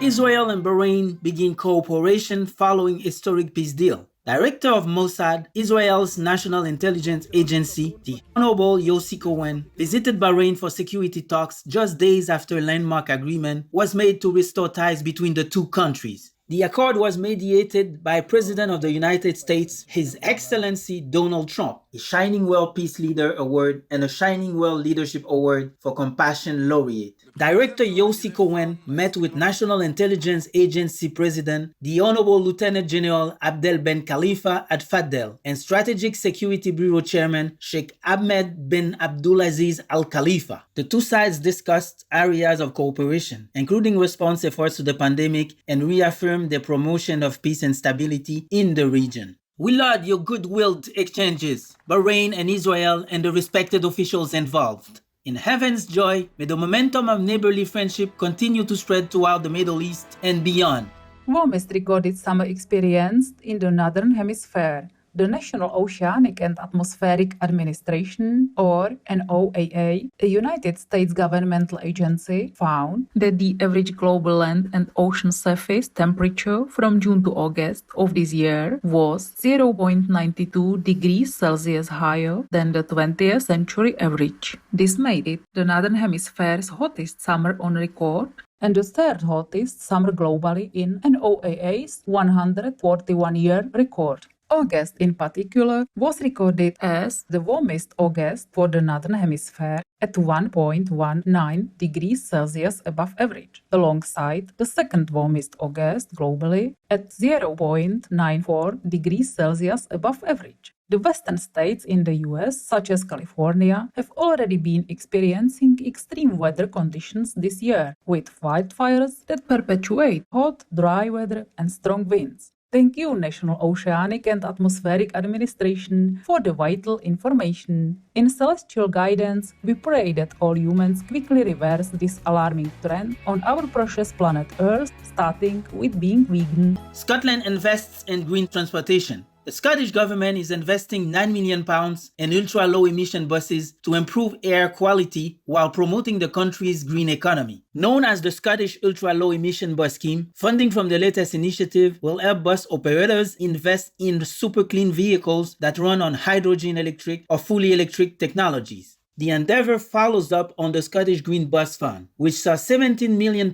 Israel and Bahrain begin cooperation following historic peace deal. Director of Mossad, Israel's national intelligence agency, the Honorable Yossi Cohen, visited Bahrain for security talks just days after a landmark agreement was made to restore ties between the two countries. The accord was mediated by President of the United States, His Excellency Donald Trump, a Shining World Peace Leader Award and a Shining World Leadership Award for Compassion Laureate. Director Yossi Cohen met with National Intelligence Agency President, the Honorable Lieutenant General Abdel Ben Khalifa at Faddel, and Strategic Security Bureau Chairman Sheikh Ahmed bin Abdulaziz Al Khalifa. The two sides discussed areas of cooperation, including response efforts to the pandemic, and reaffirmed the promotion of peace and stability in the region. We laud your goodwill exchanges, Bahrain and Israel and the respected officials involved. In heaven's joy, may the momentum of neighborly friendship continue to spread throughout the Middle East and beyond. Warmest recorded summer experienced in the Northern Hemisphere. The National Oceanic and Atmospheric Administration, or NOAA, a United States governmental agency, found that the average global land and ocean surface temperature from June to August of this year was 0.92 degrees Celsius higher than the 20th century average. This made it the Northern Hemisphere's hottest summer on record and the third hottest summer globally in NOAA's 141-year record. August in particular was recorded as the warmest August for the Northern Hemisphere at 1.19 degrees Celsius above average, alongside the second warmest August globally at 0.94 degrees Celsius above average. The western states in the US, such as California, have already been experiencing extreme weather conditions this year, with wildfires that perpetuate hot, dry weather and strong winds. Thank you, National Oceanic and Atmospheric Administration, for the vital information. In celestial guidance, we pray that all humans quickly reverse this alarming trend on our precious planet Earth, starting with being vegan. Scotland invests in green transportation. The Scottish government is investing £9 million in ultra-low emission buses to improve air quality while promoting the country's green economy. Known as the Scottish Ultra-Low Emission Bus Scheme, funding from the latest initiative will help bus operators invest in super clean vehicles that run on hydrogen electric or fully electric technologies. The endeavor follows up on the Scottish Green Bus Fund, which saw £17 million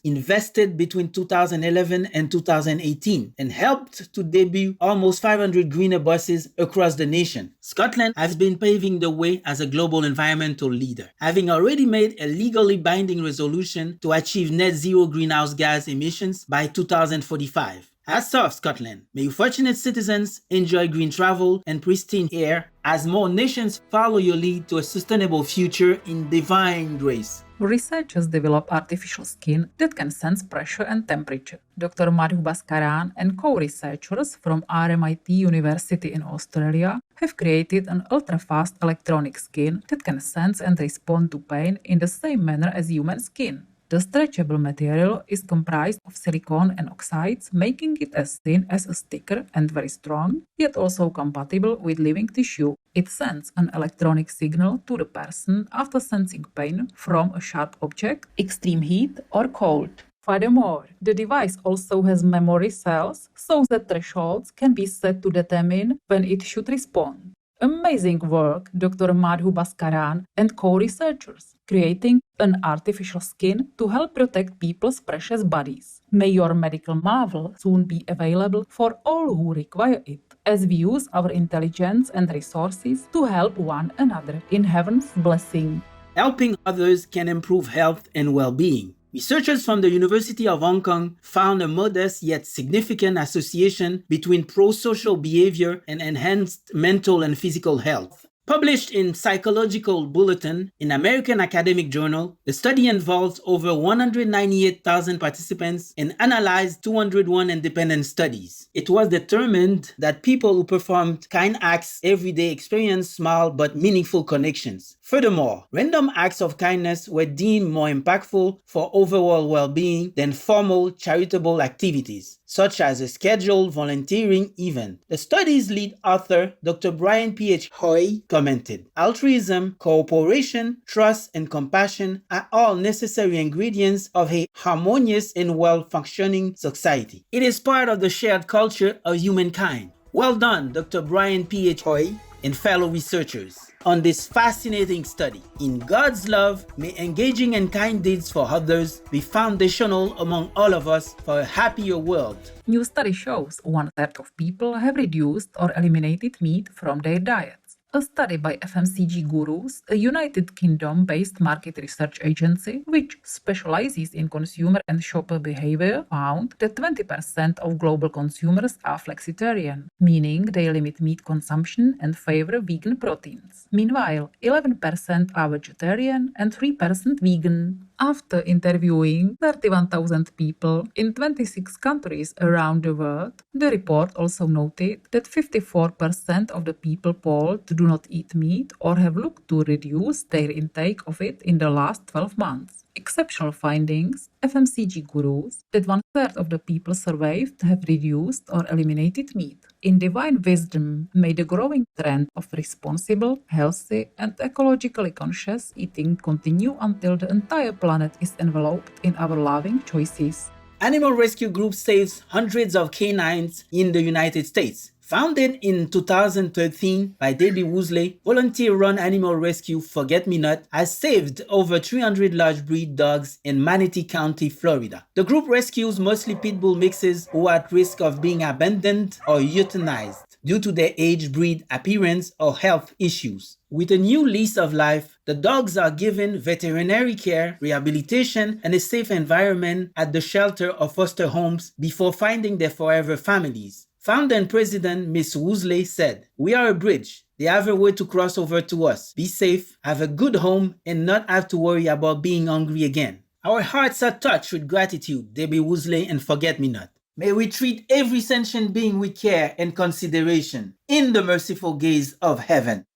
invested between 2011 and 2018 and helped to debut almost 500 greener buses across the nation. Scotland has been paving the way as a global environmental leader, having already made a legally binding resolution to achieve net zero greenhouse gas emissions by 2045. Hats off, Scotland. May your fortunate citizens enjoy green travel and pristine air as more nations follow your lead to a sustainable future in divine grace. Researchers develop artificial skin that can sense pressure and temperature. Dr. Madhu Bhaskaran and co-researchers from RMIT University in Australia have created an ultra-fast electronic skin that can sense and respond to pain in the same manner as human skin. The stretchable material is comprised of silicone and oxides, making it as thin as a sticker and very strong, yet also compatible with living tissue. It sends an electronic signal to the person after sensing pain from a sharp object, extreme heat, or cold. Furthermore, the device also has memory cells, so that thresholds can be set to determine when it should respond. Amazing work, Dr. Madhu Bhaskaran and co-researchers, creating an artificial skin to help protect people's precious bodies. May your medical marvel soon be available for all who require it, as we use our intelligence and resources to help one another in heaven's blessing. Helping others can improve health and well-being. Researchers from the University of Hong Kong found a modest yet significant association between pro-social behavior and enhanced mental and physical health. Published in Psychological Bulletin, an American academic journal, the study involves over 198,000 participants and analyzed 201 independent studies. It was determined that people who performed kind acts every day experienced small but meaningful connections. Furthermore, random acts of kindness were deemed more impactful for overall well-being than formal charitable activities. such as a scheduled volunteering event. The study's lead author, Dr. Brian P.H. Hoy, commented, "Altruism, cooperation, trust, and compassion are all necessary ingredients of a harmonious and well-functioning society. It is part of the shared culture of humankind." Well done, Dr. Brian P.H. Hoy and fellow researchers, on this fascinating study. In God's love, may engaging in kind deeds for others be foundational among all of us for a happier world. New study shows 1/3 of people have reduced or eliminated meat from their diets. A study by FMCG Gurus, a United Kingdom-based market research agency which specializes in consumer and shopper behavior, found that 20% of global consumers are flexitarian, meaning they limit meat consumption and favor vegan proteins. Meanwhile, 11% are vegetarian and 3% vegan. After interviewing 31,000 people in 26 countries around the world, the report also noted that 54% of the people polled do not eat meat or have looked to reduce their intake of it in the last 12 months. Exceptional findings, FMCG Gurus, that 1/3 of the people surveyed have reduced or eliminated meat. In divine wisdom, may the growing trend of responsible, healthy, and ecologically conscious eating continue until the entire planet is enveloped in our loving choices. Animal rescue group saves hundreds of canines in the United States. Founded in 2013 by Debbie Woosley, volunteer-run animal rescue Forget-Me-Not has saved over 300 large breed dogs in Manatee County, Florida. The group rescues mostly pit bull mixes who are at risk of being abandoned or euthanized due to their age, breed, appearance, or health issues. With a new lease of life, the dogs are given veterinary care, rehabilitation, and a safe environment at the shelter or foster homes before finding their forever families. Founder and president Ms. Woosley said, "We are a bridge. They have a way to cross over to us, be safe, have a good home, and not have to worry about being hungry again." Our hearts are touched with gratitude, Debbie Woosley and Forget-Me-Not. May we treat every sentient being with care and consideration in the merciful gaze of heaven.